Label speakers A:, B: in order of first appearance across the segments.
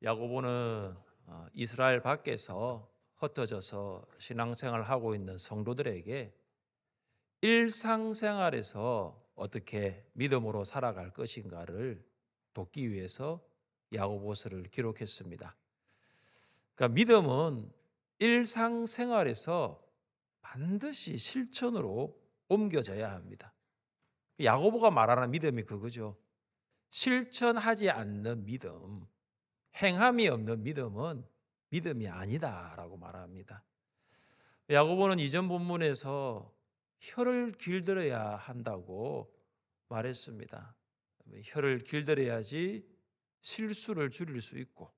A: 야고보는 이스라엘 밖에서 흩어져서 신앙생활을 하고 있는 성도들에게 일상생활에서 어떻게 믿음으로 살아갈 것인가를 돕기 위해서 야고보서를 기록했습니다. 그러니까 믿음은 일상생활에서 반드시 실천으로 옮겨져야 합니다. 야고보가 말하는 믿음이 그거죠. 실천하지 않는 믿음, 행함이 없는 믿음은 믿음이 아니다라고 말합니다. 야고보는 이전 본문에서 혀를 길들여야 한다고 말했습니다. 혀를 길들여야지 실수를 줄일 수 있고,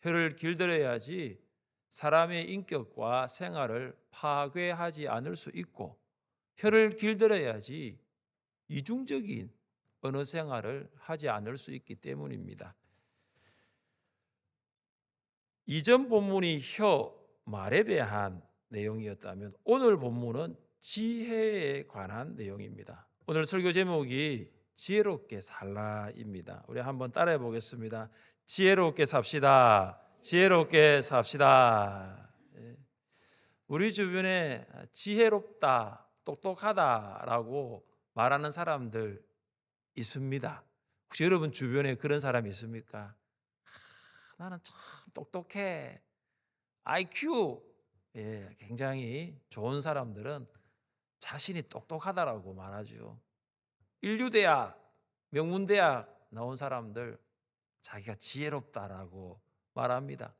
A: 혀를 길들여야지 사람의 인격과 생활을 파괴하지 않을 수 있고, 혀를 길들여야지 이중적인 언어 생활을 하지 않을 수 있기 때문입니다. 이전 본문이 혀, 말에 대한 내용이었다면 오늘 본문은 지혜에 관한 내용입니다. 오늘 설교 제목이 지혜롭게 살라입니다. 우리 한번 따라해 보겠습니다. 지혜롭게 삽시다. 지혜롭게 삽시다. 우리 주변에 지혜롭다, 똑똑하다라고 말하는 사람들 있습니다. 혹시 여러분 주변에 그런 사람이 있습니까? 나는 참 똑똑해. IQ 굉장히 좋은 사람들은 자신이 똑똑하다라고 말하죠. 인류대학, 명문대학 나온 사람들 자기가 지혜롭다라고 말합니다.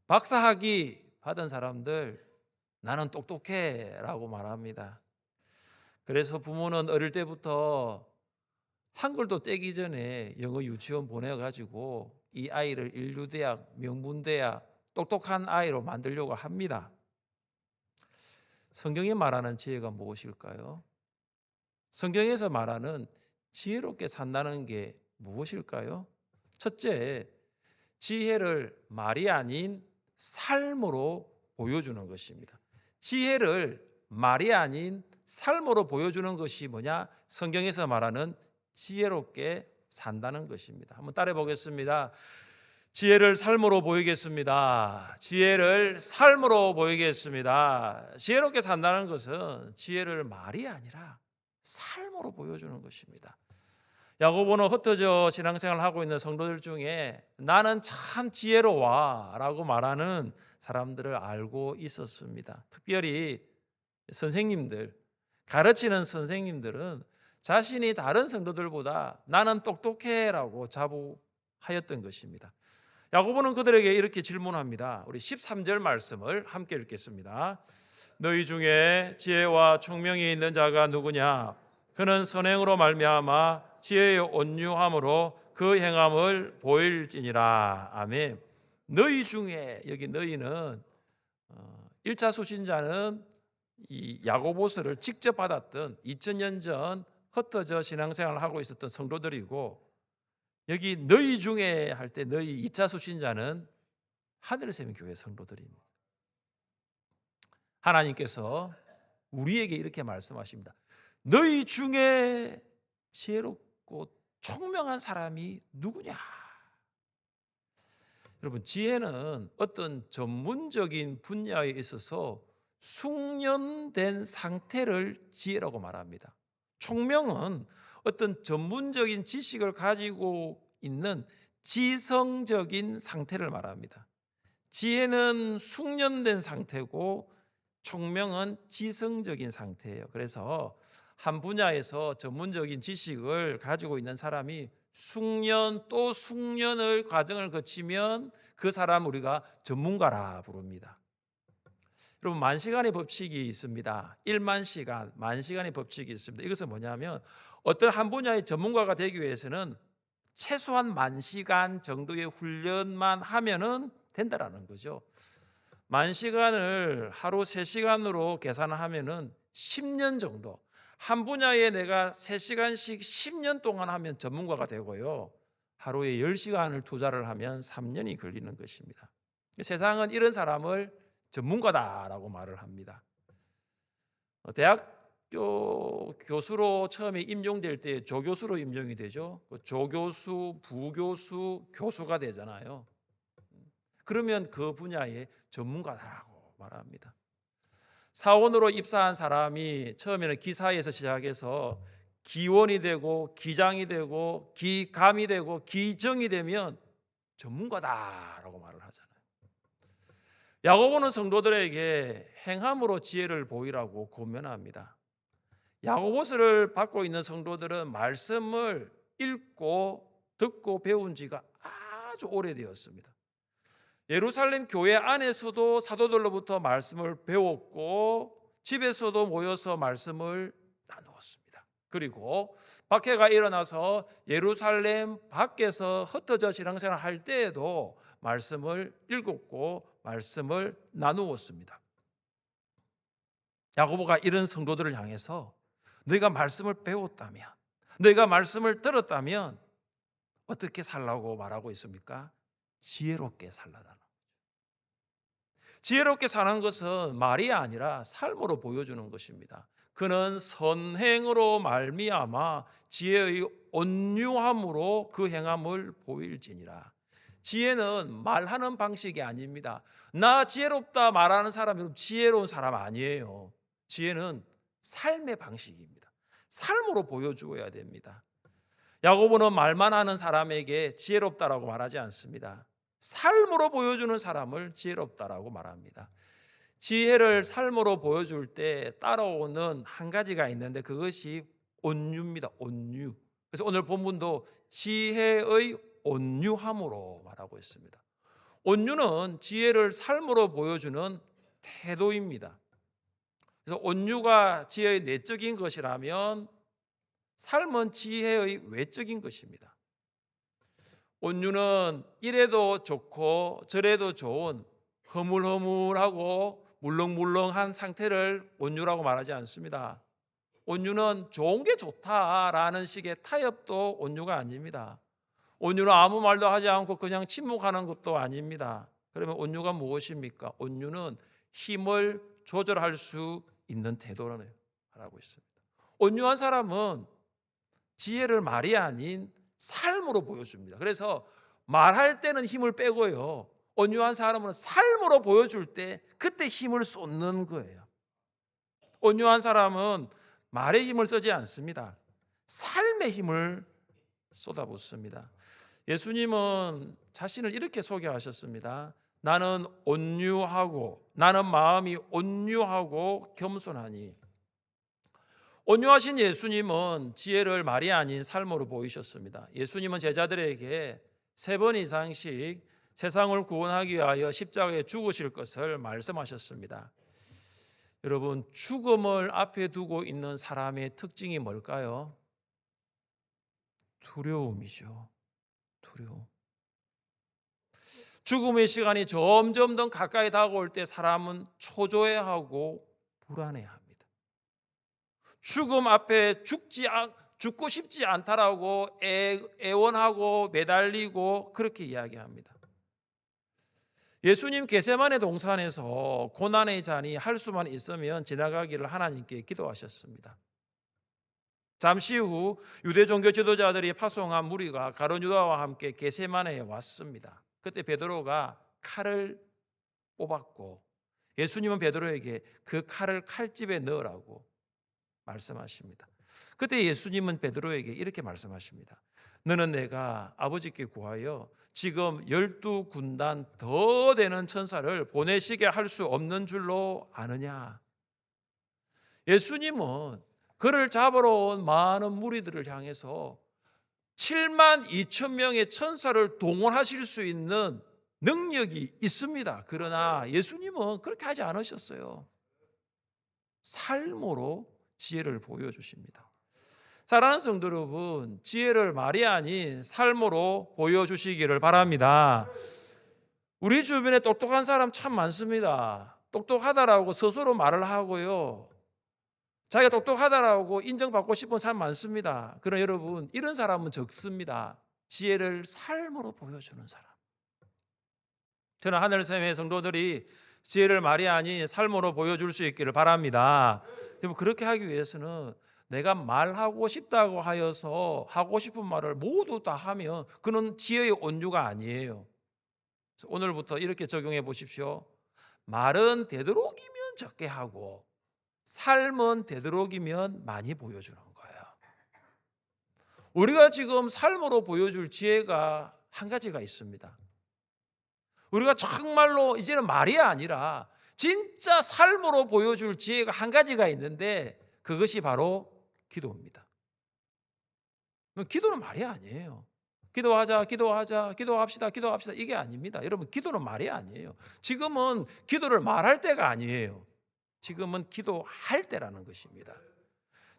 A: 박사학위 받은 사람들 나는 똑똑해라고 말합니다. 그래서 부모는 어릴 때부터 한글도 떼기 전에 영어 유치원 보내가지고 이 아이를 인류대학, 명문대학, 똑똑한 아이로 만들려고 합니다. 성경이 말하는 지혜가 무엇일까요? 성경에서 말하는 지혜롭게 산다는 게 무엇일까요? 첫째, 지혜를 말이 아닌 삶으로 보여주는 것입니다. 지혜를 말이 아닌 삶으로 보여주는 것이 뭐냐? 성경에서 말하는 지혜롭게 산다는 것입니다. 한번 따라해 보겠습니다. 지혜를 삶으로 보이겠습니다. 지혜를 삶으로 보이겠습니다. 지혜롭게 산다는 것은 지혜를 말이 아니라 삶으로 보여주는 것입니다. 야고보는 흩어져 신앙생활을 하고 있는 성도들 중에 나는 참 지혜로워 라고 말하는 사람들을 알고 있었습니다. 특별히 선생님들, 가르치는 선생님들은 자신이 다른 성도들보다 나는 똑똑해 라고 자부하였던 것입니다. 야고보는 그들에게 이렇게 질문합니다. 우리 13절 말씀을 함께 읽겠습니다. 너희 중에 지혜와 총명이 있는 자가 누구냐? 그는 선행으로 말미암아 지혜의 온유함으로 그 행함을 보일지니라. 아멘. 너희 중에, 여기 너희는 1차 수신자는 이 야고보서를 직접 받았던 2000년 전 흩어져 신앙생활을 하고 있었던 성도들이고, 여기 너희 중에 할 때 너희 2차 수신자는 하늘샘 교회 성도들입니다. 하나님께서 우리에게 이렇게 말씀하십니다. 너희 중에 지혜롭고 총명한 사람이 누구냐? 여러분, 지혜는 어떤 전문적인 분야에 있어서 숙련된 상태를 지혜라고 말합니다. 총명은 어떤 전문적인 지식을 가지고 있는 지성적인 상태를 말합니다. 지혜는 숙련된 상태고 총명은 지성적인 상태예요. 그래서 한 분야에서 전문적인 지식을 가지고 있는 사람이 숙련 또 숙련을 과정을 거치면 그 사람 우리가 전문가라 부릅니다. 여러분, 만시간의 법칙이 있습니다. 1만 시간, 만시간의 법칙이 있습니다. 이것은 뭐냐면 어떤 한 분야의 전문가가 되기 위해서는 최소한 만시간 정도의 훈련만 하면은 된다라는 거죠. 만시간을 하루 3시간으로 계산하면은 10년 정도, 한 분야에 내가 3시간씩 10년 동안 하면 전문가가 되고요, 하루에 10시간을 투자를 하면 3년이 걸리는 것입니다. 세상은 이런 사람을 전문가다라고 말을 합니다. 대학교 교수로 처음에 임용될 때 조교수로 임용이 되죠. 조교수, 부교수, 교수가 되잖아요. 그러면 그 분야의 전문가라고 말합니다. 사원으로 입사한 사람이 처음에는 기사에서 시작해서 기원이 되고 기장이 되고 기감이 되고 기정이 되면 전문가다라고 말을 하잖아요. 야고보는 성도들에게 행함으로 지혜를 보이라고 권면합니다. 야고보서를 받고 있는 성도들은 말씀을 읽고 듣고 배운 지가 아주 오래되었습니다. 예루살렘 교회 안에서도 사도들로부터 말씀을 배웠고 집에서도 모여서 말씀을 나누었습니다. 그리고 박해가 일어나서 예루살렘 밖에서 흩어져 신앙생활 할 때에도 말씀을 읽었고 말씀을 나누었습니다. 야고보가 이런 성도들을 향해서 너희가 말씀을 배웠다면, 너희가 말씀을 들었다면 어떻게 살라고 말하고 있습니까? 지혜롭게 살라다는 거죠. 지혜롭게 사는 것은 말이 아니라 삶으로 보여주는 것입니다. 그는 선행으로 말미암아 지혜의 온유함으로 그 행함을 보일지니라. 지혜는 말하는 방식이 아닙니다. 나 지혜롭다 말하는 사람이 지혜로운 사람 아니에요. 지혜는 삶의 방식입니다. 삶으로 보여주어야 됩니다. 야고보는 말만 하는 사람에게 지혜롭다라고 말하지 않습니다. 삶으로 보여주는 사람을 지혜롭다라고 말합니다. 지혜를 삶으로 보여줄 때 따라오는 한 가지가 있는데 그것이 온유입니다. 온유. 그래서 오늘 본문도 지혜의 온유함으로 말하고 있습니다. 온유는 지혜를 삶으로 보여주는 태도입니다. 그래서 온유가 지혜의 내적인 것이라면 삶은 지혜의 외적인 것입니다. 온유는 이래도 좋고 저래도 좋은 허물허물하고 물렁물렁한 상태를 온유라고 말하지 않습니다. 온유는 좋은 게 좋다라는 식의 타협도 온유가 아닙니다. 온유는 아무 말도 하지 않고 그냥 침묵하는 것도 아닙니다. 그러면 온유가 무엇입니까? 온유는 힘을 조절할 수 있는 태도라고 말하고 있습니다. 온유한 사람은 지혜를 말이 아닌 삶으로 보여줍니다. 그래서 말할 때는 힘을 빼고요. 온유한 사람은 삶으로 보여줄 때 그때 힘을 쏟는 거예요. 온유한 사람은 말의 힘을 쓰지 않습니다. 삶의 힘을 쏟아붓습니다. 예수님은 자신을 이렇게 소개하셨습니다. 나는 온유하고 나는 마음이 온유하고 겸손하니. 온유하신 예수님은 지혜를 말이 아닌 삶으로 보이셨습니다. 예수님은 제자들에게 3번 이상씩 세상을 구원하기 위하여 십자가에 죽으실 것을 말씀하셨습니다. 여러분, 죽음을 앞에 두고 있는 사람의 특징이 뭘까요? 두려움이죠. 두려움. 죽음의 시간이 점점 더 가까이 다가올 때 사람은 초조해하고 불안해합니다. 죽음 앞에 죽고 싶지 않다라고 애원하고 매달리고 그렇게 이야기합니다. 예수님 겟세마네 동산에서 고난의 잔이 할 수만 있으면 지나가기를 하나님께 기도하셨습니다. 잠시 후 유대 종교 지도자들이 파송한 무리가 가룟 유다와 함께 겟세마네에 왔습니다. 그때 베드로가 칼을 뽑았고 예수님은 베드로에게 그 칼을 칼집에 넣으라고 말씀하십니다. 그때 예수님은 베드로에게 이렇게 말씀하십니다. 너는 내가 아버지께 구하여 지금 12군단 더 되는 천사를 보내시게 할 수 없는 줄로 아느냐. 예수님은 그를 잡으러 온 많은 무리들을 향해서 7만 2천 명의 천사를 동원하실 수 있는 능력이 있습니다. 그러나 예수님은 그렇게 하지 않으셨어요. 삶으로 지혜를 보여주십니다. 사랑하는 성도 여러분, 지혜를 말이 아닌 삶으로 보여주시기를 바랍니다. 우리 주변에 똑똑한 사람 참 많습니다. 똑똑하다라고 스스로 말을 하고요. 자기가 똑똑하다라고 인정받고 싶은 사람 많습니다. 그러나 여러분, 이런 사람은 적습니다. 지혜를 삶으로 보여주는 사람. 저는 하늘샘의 성도들이 지혜를 말이 아닌 삶으로 보여줄 수 있기를 바랍니다. 그렇게 하기 위해서는 내가 말하고 싶다고 하여서 하고 싶은 말을 모두 다 하면 그는 지혜의 온유가 아니에요. 오늘부터 이렇게 적용해 보십시오. 말은 되도록이면 적게 하고 삶은 되도록이면 많이 보여주는 거예요. 우리가 지금 삶으로 보여줄 지혜가 한 가지가 있습니다. 우리가 정말로 이제는 말이 아니라 진짜 삶으로 보여줄 지혜가 한 가지가 있는데 그것이 바로 기도입니다. 기도는 말이 아니에요. 기도하자, 기도하자, 기도합시다, 기도합시다 이게 아닙니다. 여러분 기도는 말이 아니에요. 지금은 기도를 말할 때가 아니에요. 지금은 기도할 때라는 것입니다.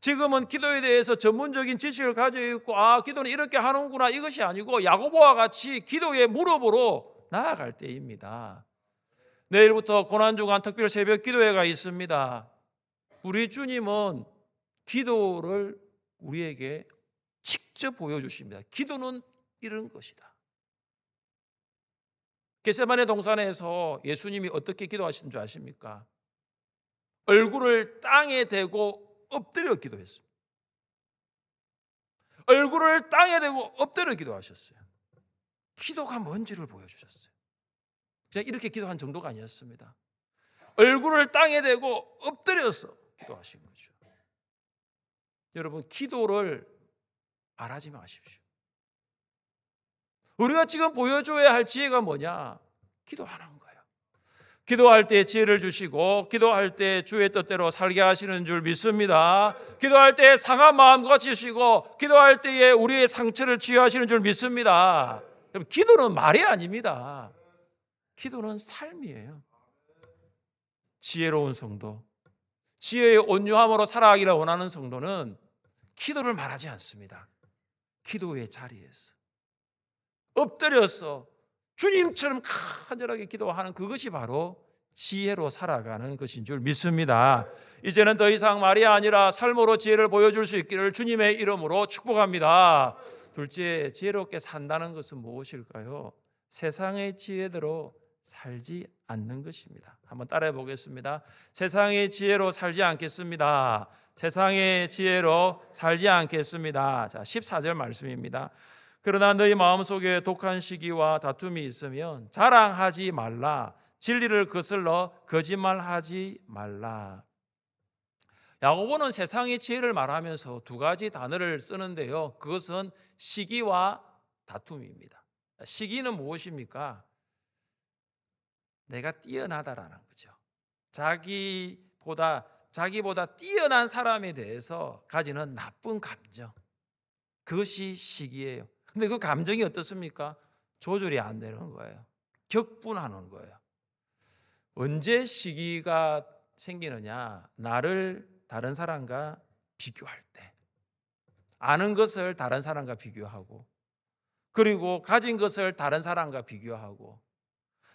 A: 지금은 기도에 대해서 전문적인 지식을 가지고 있고 기도는 이렇게 하는구나 이것이 아니고 야고보와 같이 기도의 무릎으로 나아갈 때입니다. 내일부터 고난주간 특별 새벽 기도회가 있습니다. 우리 주님은 기도를 우리에게 직접 보여주십니다. 기도는 이런 것이다. 겟세마네 동산에서 예수님이 어떻게 기도하신 줄 아십니까? 얼굴을 땅에 대고 엎드려 기도했습니다. 얼굴을 땅에 대고 엎드려 기도하셨어요. 기도가 뭔지를 보여주셨어요. 그냥 이렇게 기도한 정도가 아니었습니다. 얼굴을 땅에 대고 엎드려서 기도하신 거죠. 여러분 기도를 말하지 마십시오. 우리가 지금 보여줘야 할 지혜가 뭐냐? 기도하는 거예요. 기도할 때 지혜를 주시고 기도할 때 주의 뜻대로 살게 하시는 줄 믿습니다. 기도할 때 상한 마음 고치시고 기도할 때에 우리의 상처를 치유하시는 줄 믿습니다. 여러분 기도는 말이 아닙니다. 기도는 삶이에요. 지혜로운 성도, 지혜의 온유함으로 살아가기를 원하는 성도는 기도를 말하지 않습니다. 기도의 자리에서 엎드려서 주님처럼 간절하게 기도하는 그것이 바로 지혜로 살아가는 것인 줄 믿습니다. 이제는 더 이상 말이 아니라 삶으로 지혜를 보여줄 수 있기를 주님의 이름으로 축복합니다. 둘째, 지혜롭게 산다는 것은 무엇일까요? 세상의 지혜대로 살지 않는 것입니다. 한번 따라해 보겠습니다. 세상의 지혜로 살지 않겠습니다. 세상의 지혜로 살지 않겠습니다. 자, 14절 말씀입니다. 그러나 너희 마음속에 독한 시기와 다툼이 있으면 자랑하지 말라. 진리를 거슬러 거짓말하지 말라. 야고보는 세상의 지혜를 말하면서 두 가지 단어를 쓰는데요. 그것은 시기와 다툼입니다. 시기는 무엇입니까? 내가 뛰어나다라는 거죠. 자기보다 뛰어난 사람에 대해서 가지는 나쁜 감정. 그것이 시기예요. 근데 그 감정이 어떻습니까? 조절이 안 되는 거예요. 격분하는 거예요. 언제 시기가 생기느냐? 나를 다른 사람과 비교할 때. 아는 것을 다른 사람과 비교하고 그리고 가진 것을 다른 사람과 비교하고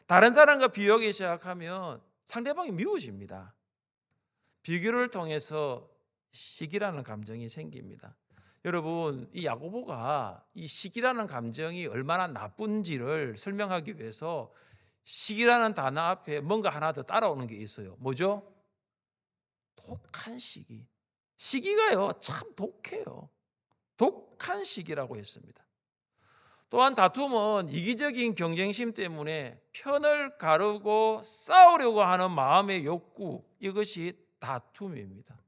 A: 다른 사람과 비교하기 시작하면 상대방이 미워집니다. 비교를 통해서 시기라는 감정이 생깁니다. 여러분, 이 야고보가 이 시기라는 감정이 얼마나 나쁜지를 설명하기 위해서 시기라는 단어 앞에 뭔가 하나 더 따라오는 게 있어요. 뭐죠? 독한 시기. 시기가요, 참 독해요. 독한 시기라고 했습니다. 또한 다툼은 이기적인 경쟁심 때문에 편을 가르고 싸우려고 하는 마음의 욕구, 이것이 다툼입니다.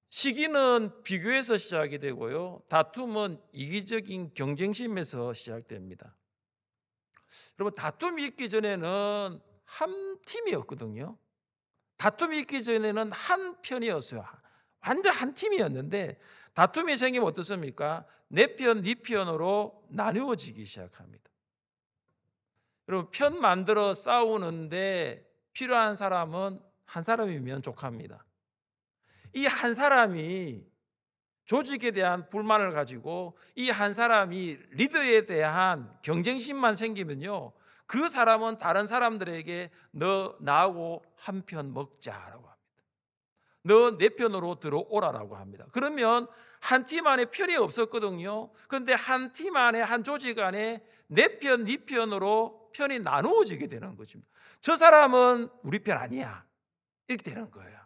A: 시기는 비교에서 시작이 되고요. 다툼은 이기적인 경쟁심에서 시작됩니다. 여러분, 다툼이 있기 전에는 한 팀이었거든요. 다툼이 있기 전에는 한 편이었어요. 완전 한 팀이었는데 다툼이 생기면 어떻습니까? 내 편, 네 편으로 나누어지기 시작합니다. 여러분, 편 만들어 싸우는데 필요한 사람은 한 사람이면 족합니다. 이 한 사람이 조직에 대한 불만을 가지고 이 한 사람이 리더에 대한 경쟁심만 생기면요, 그 사람은 다른 사람들에게 너 나하고 한 편 먹자라고 합니다. 너 내 편으로 들어오라라고 합니다. 그러면 한 팀 안에 편이 없었거든요. 그런데 한 팀 안에, 한 조직 안에 내 편, 네 편으로 편이 나누어지게 되는 것입니다. 저 사람은 우리 편 아니야, 이렇게 되는 거예요.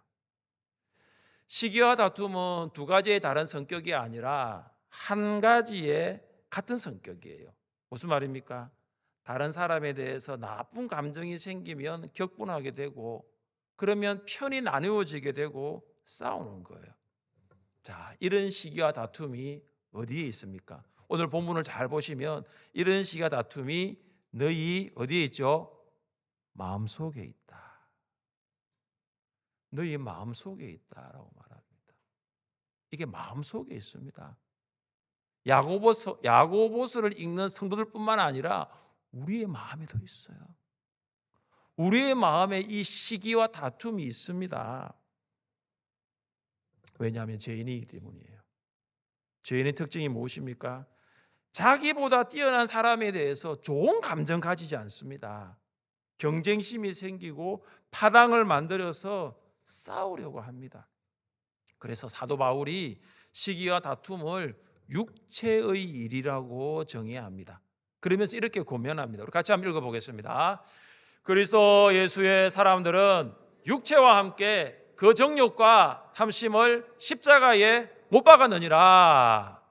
A: 시기와 다툼은 두 가지의 다른 성격이 아니라 한 가지의 같은 성격이에요. 무슨 말입니까? 다른 사람에 대해서 나쁜 감정이 생기면 격분하게 되고, 그러면 편이 나누어지게 되고 싸우는 거예요. 자, 이런 시기와 다툼이 어디에 있습니까? 오늘 본문을 잘 보시면 이런 시기와 다툼이 너희 어디에 있죠? 마음속에 있다. 너희 마음속에 있다라고 말합니다. 이게 마음속에 있습니다. 야고보서를 읽는 성도들뿐만 아니라 우리의 마음에도 있어요. 우리의 마음에 이 시기와 다툼이 있습니다. 왜냐하면 죄인이기 때문이에요. 죄인의 특징이 무엇입니까? 자기보다 뛰어난 사람에 대해서 좋은 감정 가지지 않습니다. 경쟁심이 생기고 파당을 만들어서 싸우려고 합니다. 그래서 사도 바울이 시기와 다툼을 육체의 일이라고 정의해야 합니다. 그러면서 이렇게 고면합니다. 우리 같이 한번 읽어보겠습니다. 그리스도 예수의 사람들은 육체와 함께 그 정욕과 탐심을 십자가에 못 박았느니라.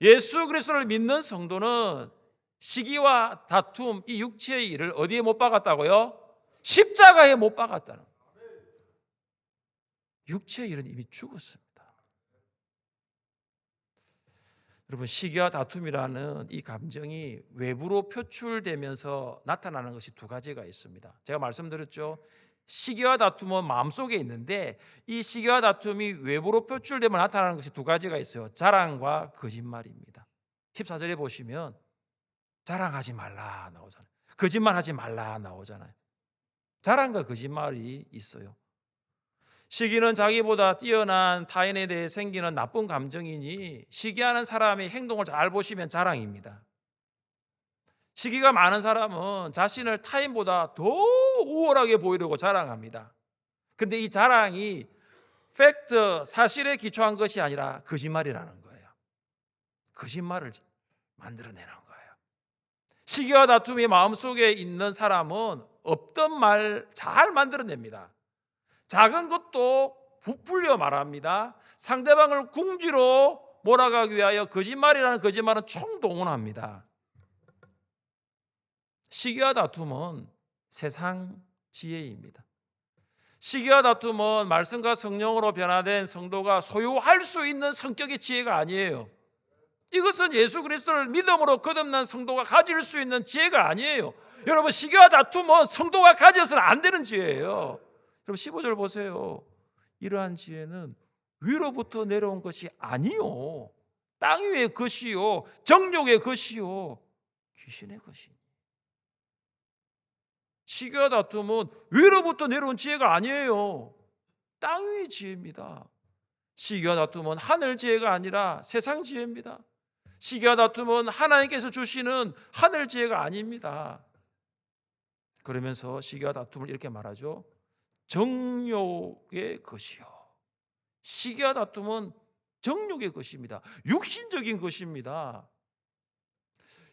A: 예수 그리스도를 믿는 성도는 시기와 다툼, 이 육체의 일을 어디에 못 박았다고요? 십자가에 못 박았다는 거예요. 육체의 일은 이미 죽었습니다. 여러분, 시기와 다툼이라는 이 감정이 외부로 표출되면서 나타나는 것이 두 가지가 있습니다. 제가 말씀드렸죠. 시기와 다툼은 마음속에 있는데 이 시기와 다툼이 외부로 표출되면 나타나는 것이 두 가지가 있어요. 자랑과 거짓말입니다. 14절에 보시면 자랑하지 말라 나오잖아요. 거짓말하지 말라 나오잖아요. 자랑과 거짓말이 있어요. 시기는 자기보다 뛰어난 타인에 대해 생기는 나쁜 감정이니 시기하는 사람의 행동을 잘 보시면 자랑입니다. 시기가 많은 사람은 자신을 타인보다 더 우월하게 보이려고 자랑합니다. 그런데 이 자랑이 팩트, 사실에 기초한 것이 아니라 거짓말이라는 거예요. 거짓말을 만들어내는 거예요. 시기와 다툼이 마음속에 있는 사람은 없던 말 잘 만들어냅니다. 작은 것도 부풀려 말합니다. 상대방을 궁지로 몰아가기 위하여 거짓말이라는 거짓말은 총동원합니다. 시기와 다툼은 세상 지혜입니다. 시기와 다툼은 말씀과 성령으로 변화된 성도가 소유할 수 있는 성격의 지혜가 아니에요. 이것은 예수 그리스도를 믿음으로 거듭난 성도가 가질 수 있는 지혜가 아니에요. 여러분, 시기와 다툼은 성도가 가져서는 안 되는 지혜예요. 여러분 15절 보세요. 이러한 지혜는 위로부터 내려온 것이 아니요 땅 위의 것이요 정욕의 것이요 귀신의 것이니. 시기와 다툼은 위로부터 내려온 지혜가 아니에요. 땅 위의 지혜입니다. 시기와 다툼은 하늘 지혜가 아니라 세상 지혜입니다. 시기와 다툼은 하나님께서 주시는 하늘 지혜가 아닙니다. 그러면서 시기와 다툼을 이렇게 말하죠. 정욕의 것이요. 시기와 다툼은 정욕의 것입니다. 육신적인 것입니다.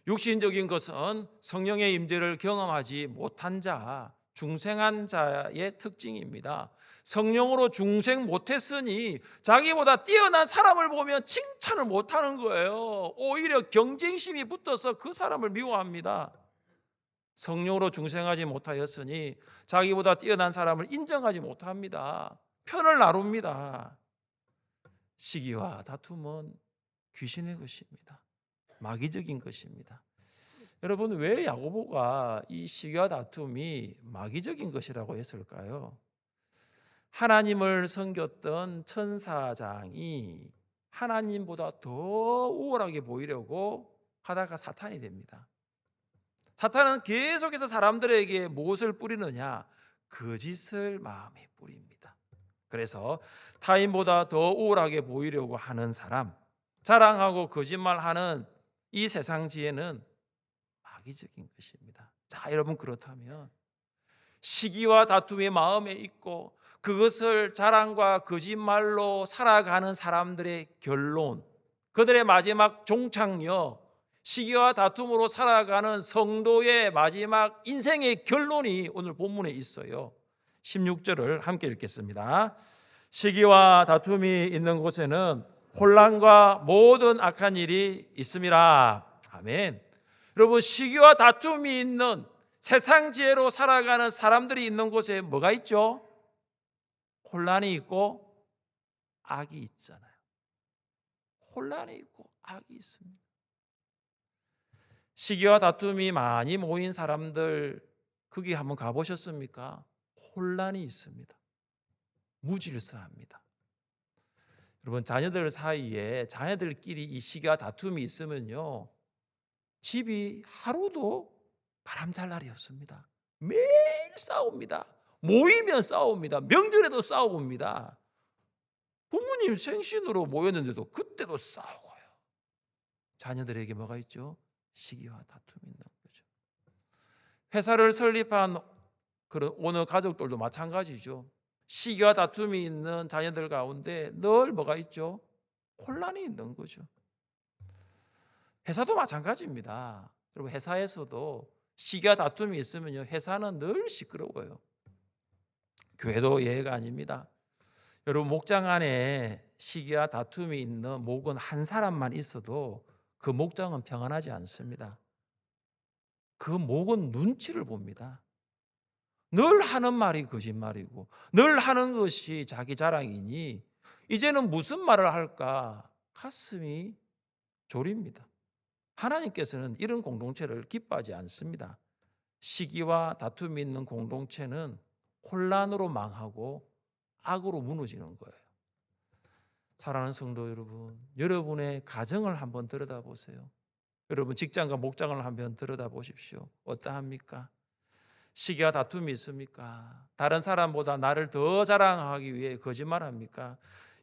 A: 육신적인 것은 성령의 임재를 경험하지 못한 자, 중생한 자의 특징입니다. 성령으로 중생 못했으니 자기보다 뛰어난 사람을 보면 칭찬을 못하는 거예요. 오히려 경쟁심이 붙어서 그 사람을 미워합니다. 성령으로 중생하지 못하였으니 자기보다 뛰어난 사람을 인정하지 못합니다. 편을 나눕니다. 시기와 다툼은 귀신의 것입니다. 마귀적인 것입니다. 여러분, 왜 야고보가 이 시기와 다툼이 마귀적인 것이라고 했을까요? 하나님을 섬겼던 천사장이 하나님보다 더 우월하게 보이려고 하다가 사탄이 됩니다. 사탄은 계속해서 사람들에게 무엇을 뿌리느냐? 거짓을 마음에 뿌립니다. 그래서 타인보다 더 우월하게 보이려고 하는 사람, 자랑하고 거짓말하는 이 세상 지혜는 마귀적인 것입니다. 자, 여러분, 그렇다면 시기와 다툼이 마음에 있고 그것을 자랑과 거짓말로 살아가는 사람들의 결론, 그들의 마지막 종착역, 시기와 다툼으로 살아가는 성도의 마지막 인생의 결론이 오늘 본문에 있어요. 16절을 함께 읽겠습니다. 시기와 다툼이 있는 곳에는 혼란과 모든 악한 일이 있음이라. 아멘. 여러분, 시기와 다툼이 있는 세상 지혜로 살아가는 사람들이 있는 곳에 뭐가 있죠? 혼란이 있고 악이 있잖아요. 혼란이 있고 악이 있습니다. 시기와 다툼이 많이 모인 사람들 거기 한번 가보셨습니까? 혼란이 있습니다. 무질서합니다. 여러분, 자녀들 사이에 자녀들끼리 이 시기와 다툼이 있으면요, 집이 하루도 바람 잘 날이 없습니다. 매일 싸웁니다. 모이면 싸웁니다. 명절에도 싸웁니다. 부모님 생신으로 모였는데도 그때도 싸우고요. 자녀들에게 뭐가 있죠? 시기와 다툼이 있는 거죠. 회사를 설립한 그런 오늘 가족들도 마찬가지죠. 시기와 다툼이 있는 자녀들 가운데 늘 뭐가 있죠? 혼란이 있는 거죠. 회사도 마찬가지입니다. 여러분, 회사에서도 시기와 다툼이 있으면요, 회사는 늘 시끄러워요. 교회도 예외가 아닙니다. 여러분, 목장 안에 시기와 다툼이 있는 목은 한 사람만 있어도 그 목장은 평안하지 않습니다. 그 목은 눈치를 봅니다. 늘 하는 말이 거짓말이고 늘 하는 것이 자기 자랑이니 이제는 무슨 말을 할까 가슴이 졸입니다. 하나님께서는 이런 공동체를 기뻐하지 않습니다. 시기와 다툼이 있는 공동체는 혼란으로 망하고 악으로 무너지는 거예요. 사랑하는 성도 여러분, 여러분의 가정을 한번 들여다보세요. 여러분 직장과 목장을 한번 들여다보십시오. 어떠합니까? 시기와 다툼이 있습니까? 다른 사람보다 나를 더 자랑하기 위해 거짓말합니까?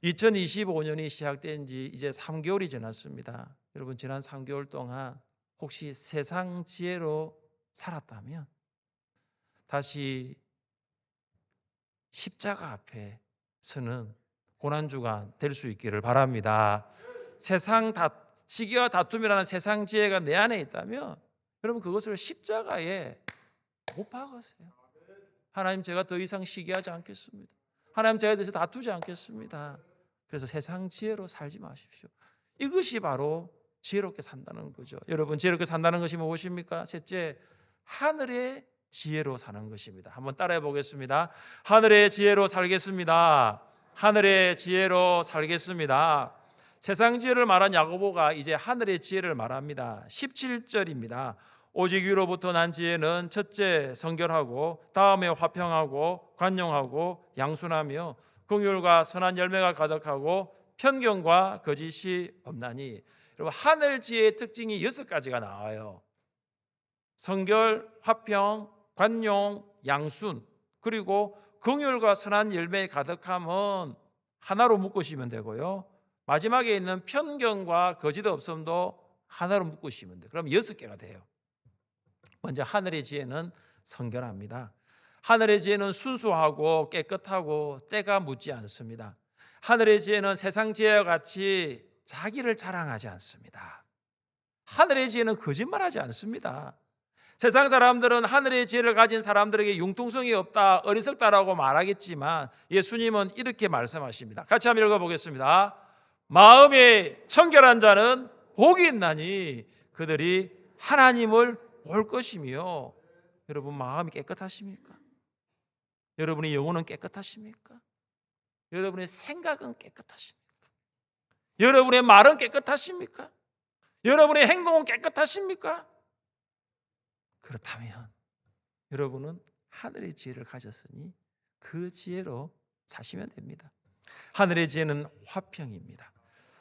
A: 2025년이 시작된 지 이제 3개월이 지났습니다. 여러분, 지난 3개월 동안 혹시 세상 지혜로 살았다면 다시 십자가 앞에 서는 고난주간 될 수 있기를 바랍니다. 시기와 다툼이라는 세상 지혜가 내 안에 있다면 여러분, 그것을 십자가에 못 박으세요. 하나님, 제가 더 이상 시기하지 않겠습니다. 하나님, 제가 대해서 다투지 않겠습니다. 그래서 세상 지혜로 살지 마십시오. 이것이 바로 지혜롭게 산다는 거죠. 여러분, 지혜롭게 산다는 것이 무엇입니까? 셋째, 하늘의 지혜로 사는 것입니다. 한번 따라해 보겠습니다. 하늘의 지혜로 살겠습니다. 하늘의 지혜로 살겠습니다. 세상 지혜를 말한 야고보가 이제 하늘의 지혜를 말합니다. 17절입니다. 오직 위로부터 난 지혜는 첫째 성결하고 다음에 화평하고 관용하고 양순하며 긍휼과 선한 열매가 가득하고 편견과 거짓이 없나니. 여러분, 하늘 지혜의 특징이 6가지가 나와요. 성결, 화평, 관용, 양순, 그리고 긍휼과 선한 열매에 가득함은 하나로 묶으시면 되고요. 마지막에 있는 편견과 거짓 없음도 하나로 묶으시면 돼요. 그럼 6개가 돼요. 먼저 하늘의 지혜는 성결합니다. 하늘의 지혜는 순수하고 깨끗하고 때가 묻지 않습니다. 하늘의 지혜는 세상 지혜와 같이 자기를 자랑하지 않습니다. 하늘의 지혜는 거짓말하지 않습니다. 세상 사람들은 하늘의 지혜를 가진 사람들에게 융통성이 없다, 어리석다라고 말하겠지만 예수님은 이렇게 말씀하십니다. 같이 한번 읽어보겠습니다. 마음이 청결한 자는 복이 있나니 그들이 하나님을 볼 것이며. 여러분, 마음이 깨끗하십니까? 여러분의 영혼은 깨끗하십니까? 여러분의 생각은 깨끗하십니까? 여러분의 말은 깨끗하십니까? 여러분의 행동은 깨끗하십니까? 그렇다면 여러분은 하늘의 지혜를 가졌으니 그 지혜로 사시면 됩니다. 하늘의 지혜는 화평입니다.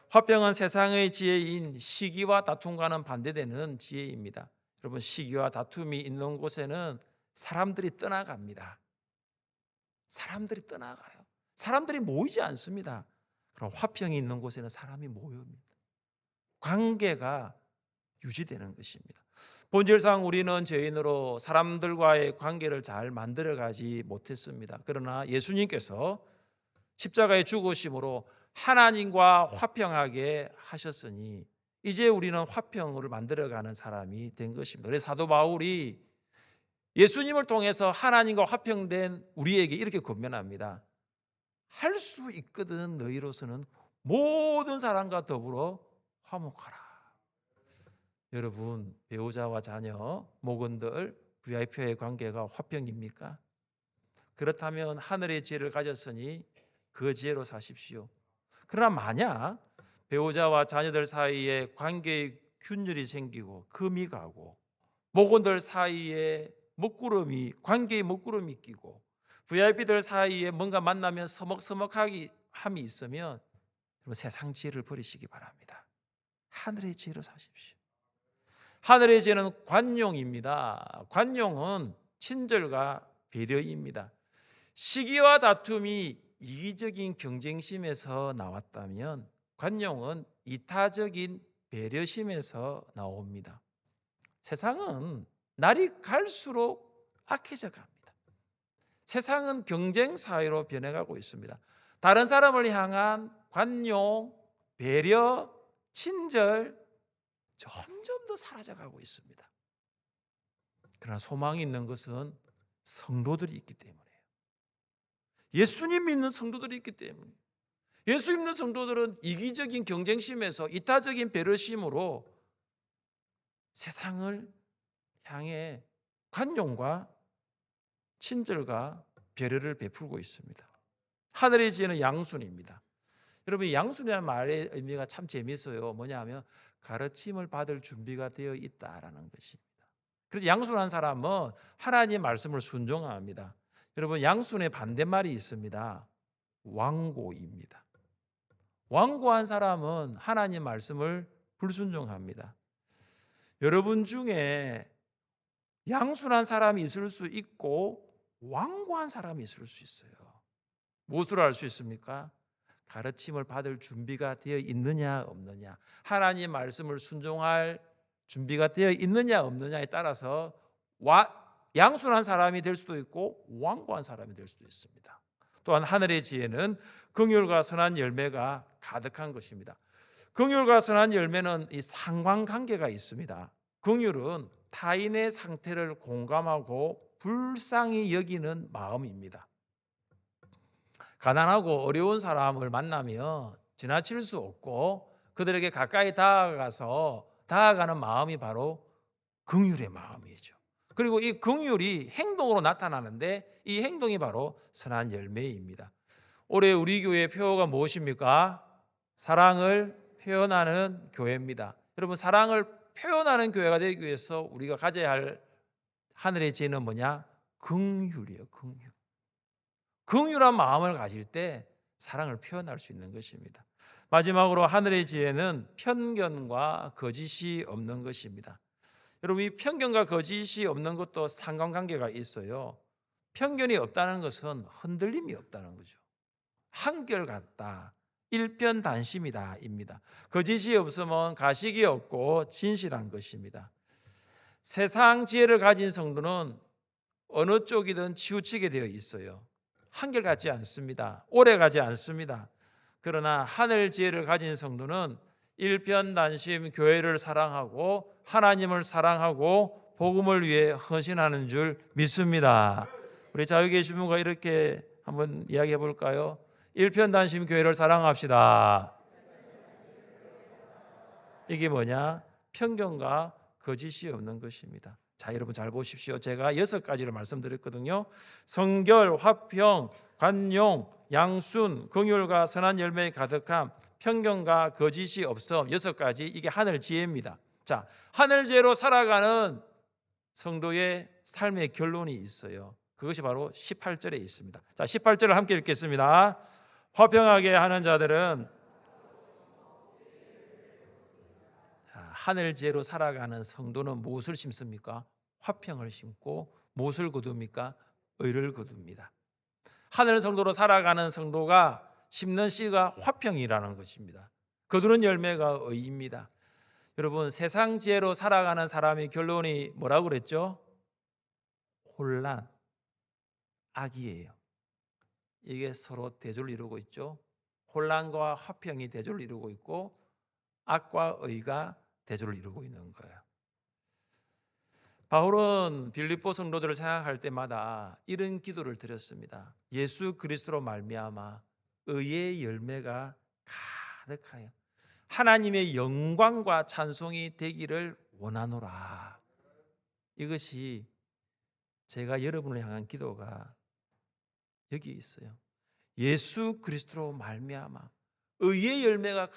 A: 화평은 세상의 지혜인 시기와 다툼과는 반대되는 지혜입니다. 여러분, 시기와 다툼이 있는 곳에는 사람들이 떠나갑니다. 사람들이 떠나가요. 사람들이 모이지 않습니다. 그럼 화평이 있는 곳에는 사람이 모입니다. 관계가 유지되는 것입니다. 본질상 우리는 죄인으로 사람들과의 관계를 잘 만들어가지 못했습니다. 그러나 예수님께서 십자가의 죽으심으로 하나님과 화평하게 하셨으니 이제 우리는 화평을 만들어가는 사람이 된 것입니다. 그래서 사도 바울이 예수님을 통해서 하나님과 화평된 우리에게 이렇게 권면합니다. 할 수 있거든 너희로서는 모든 사람과 더불어 화목하라. 여러분, 배우자와 자녀, 목원들, VIP와의 관계가 화평입니까? 그렇다면 하늘의 지혜를 가졌으니 그 지혜로 사십시오. 그러나 만약 배우자와 자녀들 사이에 관계의 균열이 생기고 금이 가고 목원들 사이에 먹구름이 관계의 먹구름이 끼고 VIP들 사이에 뭔가 만나면 서먹서먹하기 함이 있으면 세상 지혜를 버리시기 바랍니다. 하늘의 지혜로 사십시오. 하늘의 지혜는 관용입니다. 관용은 친절과 배려입니다. 시기와 다툼이 이기적인 경쟁심에서 나왔다면 관용은 이타적인 배려심에서 나옵니다. 세상은 날이 갈수록 악해져 갑니다. 세상은 경쟁 사회로 변해가고 있습니다. 다른 사람을 향한 관용, 배려, 친절 점점 더 사라져가고 있습니다. 그러나 소망이 있는 것은 성도들이 있기 때문이에요. 예수님 믿는 성도들이 있기 때문에 예수 믿는 성도들은 이기적인 경쟁심에서 이타적인 배려심으로 세상을 향해 관용과 친절과 배려를 베풀고 있습니다. 하늘의 지혜는 양순입니다. 여러분, 양순이라는 말의 의미가 참 재미있어요. 뭐냐면 가르침을 받을 준비가 되어 있다라는 것입니다. 그래서 양순한 사람은 하나님의 말씀을 순종합니다. 여러분, 양순의 반대말이 있습니다. 완고입니다. 완고한 사람은 하나님 말씀을 불순종합니다. 여러분 중에 양순한 사람이 있을 수 있고 완고한 사람이 있을 수 있어요. 무엇으로 알 수 있습니까? 가르침을 받을 준비가 되어 있느냐 없느냐, 하나님 말씀을 순종할 준비가 되어 있느냐 없느냐에 따라서 양순한 사람이 될 수도 있고 완고한 사람이 될 수도 있습니다. 또한 하늘의 지혜는 긍휼과 선한 열매가 가득한 것입니다. 긍휼과 선한 열매는 이 상관관계가 있습니다. 긍휼은 타인의 상태를 공감하고 불쌍히 여기는 마음입니다. 가난하고 어려운 사람을 만나면 지나칠 수 없고 그들에게 가까이 다가가는 마음이 바로 긍휼의 마음이죠. 그리고 이 긍휼이 행동으로 나타나는데 이 행동이 바로 선한 열매입니다. 올해 우리 교회의 표어가 무엇입니까? 사랑을 표현하는 교회입니다. 여러분, 사랑을 표현하는 교회가 되기 위해서 우리가 가져야 할 하늘의 지혜는 뭐냐? 긍휼이에요. 긍휼. 긍휼한 마음을 가질 때 사랑을 표현할 수 있는 것입니다. 마지막으로 하늘의 지혜는 편견과 거짓이 없는 것입니다. 여러분, 이 편견과 거짓이 없는 것도 상관관계가 있어요. 편견이 없다는 것은 흔들림이 없다는 거죠. 한결같다, 일편단심이다 입니다. 거짓이 없으면 가식이 없고 진실한 것입니다. 세상 지혜를 가진 성도는 어느 쪽이든 치우치게 되어 있어요. 한결같지 않습니다. 오래가지 않습니다. 그러나 하늘 지혜를 가진 성도는 일편단심 교회를 사랑하고 하나님을 사랑하고 복음을 위해 헌신하는 줄 믿습니다. 우리 자유 계신 분과 이렇게 한번 이야기해 볼까요? 일편단심 교회를 사랑합시다. 이게 뭐냐? 편견과 거짓이 없는 것입니다. 자, 여러분 잘 보십시오. 제가 6가지를 말씀드렸거든요. 성결, 화평, 관용, 양순, 긍휼과 선한 열매에 가득함, 편견과 거짓이 없음, 6가지. 이게 하늘 지혜입니다. 자, 하늘 지혜로 살아가는 성도의 삶의 결론이 있어요. 그것이 바로 18절에 있습니다. 자, 18절을 함께 읽겠습니다. 화평하게 하는 자들은 하늘 지혜로 살아가는 성도는 무엇을 심습니까? 화평을 심고 무엇을 거둡니까? 의를 거둡니다. 하늘 성도로 살아가는 성도가 심는 씨가 화평이라는 것입니다. 거두는 열매가 의입니다. 여러분, 세상 지혜로 살아가는 사람의 결론이 뭐라고 그랬죠? 혼란, 악이에요. 이게 서로 대조를 이루고 있죠. 혼란과 화평이 대조를 이루고 있고 악과 의가 대조를 이루고 있는 거예요. 바울은 빌립보 성도들을 생각할 때마다 이런 기도를 드렸습니다. 예수 그리스도로 말미암아 의의 열매가 가득하여 하나님의 영광과 찬송이 되기를 원하노라. 이것이 제가 여러분을 향한 기도가 여기 있어요. 예수 그리스도로 말미암아 의의 열매가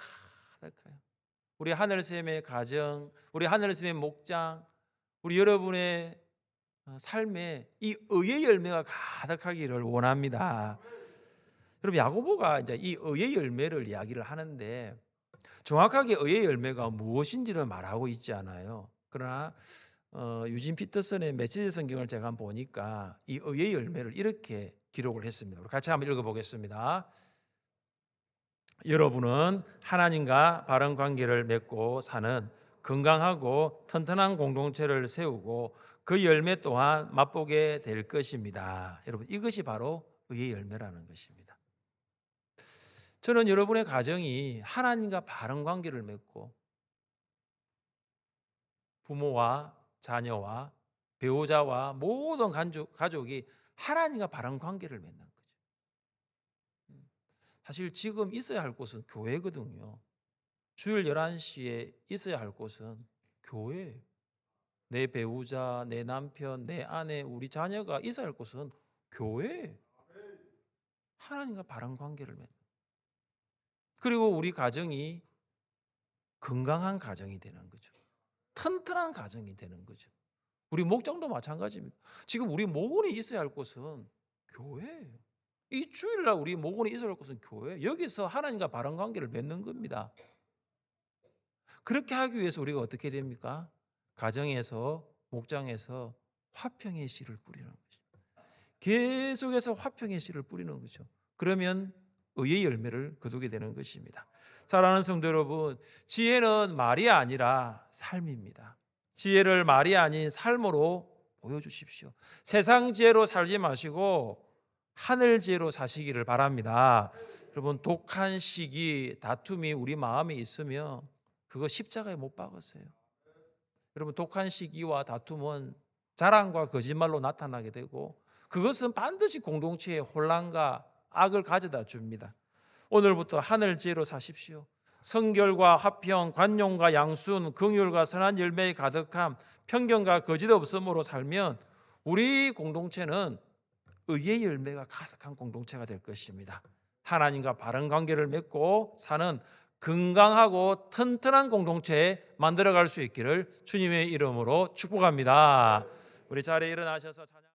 A: 가득해요. 우리 하늘샘의 가정, 우리 하늘샘의 목장, 우리 여러분의 삶에 이 의의 열매가 가득하기를 원합니다. 여러분 야고보가 이제 이 의의 열매를 이야기를 하는데 정확하게 의의 열매가 무엇인지를 말하고 있지 않아요. 그러나 유진 피터슨의 메시지 성경을 제가 한번 보니까 이 의의 열매를 이렇게 기록을 했습니다. 우리 같이 한번 읽어보겠습니다. 여러분은 하나님과 바른 관계를 맺고 사는 건강하고 튼튼한 공동체를 세우고 그 열매 또한 맛보게 될 것입니다. 여러분 이것이 바로 의의 열매라는 것입니다. 저는 여러분의 가정이 하나님과 바른 관계를 맺고 부모와 자녀와 배우자와 모든 가족이 하나님과 바른 관계를 맺는 거죠. 사실 지금 있어야 할 곳은 교회거든요. 주일 11시에 있어야 할 곳은 교회예요. 내 배우자, 내 남편, 내 아내, 우리 자녀가 있어야 할 곳은 교회예요. 하나님과 바른 관계를 맺는. 그리고 우리 가정이 건강한 가정이 되는 거죠. 튼튼한 가정이 되는 거죠. 우리 목장도 마찬가지입니다. 지금 우리 모근이 있어야 할 곳은 교회예요. 이 주일날 우리 모근이 있어야 할 곳은 교회. 여기서 하나님과 바른 관계를 맺는 겁니다. 그렇게 하기 위해서 우리가 어떻게 됩니까? 가정에서 목장에서 화평의 씨를 뿌리는 거죠. 계속해서 화평의 씨를 뿌리는 거죠. 그러면 의의 열매를 거두게 되는 것입니다. 사랑하는 성도 여러분, 지혜는 말이 아니라 삶입니다. 지혜를 말이 아닌 삶으로 보여주십시오. 세상 지혜로 살지 마시고 하늘 지혜로 사시기를 바랍니다. 여러분 독한 시기, 다툼이 우리 마음에 있으면 그거 십자가에 못 박으세요. 여러분 독한 시기와 다툼은 자랑과 거짓말로 나타나게 되고 그것은 반드시 공동체의 혼란과 악을 가져다 줍니다. 오늘부터 하늘 지혜로 사십시오. 성결과 화평, 관용과 양순, 긍휼과 선한 열매에 가득함, 편견과 거짓 없음으로 살면 우리 공동체는 의의 열매가 가득한 공동체가 될 것입니다. 하나님과 바른 관계를 맺고 사는 건강하고 튼튼한 공동체 만들어갈 수 있기를 주님의 이름으로 축복합니다. 우리 자리에 일어나셔서 찬양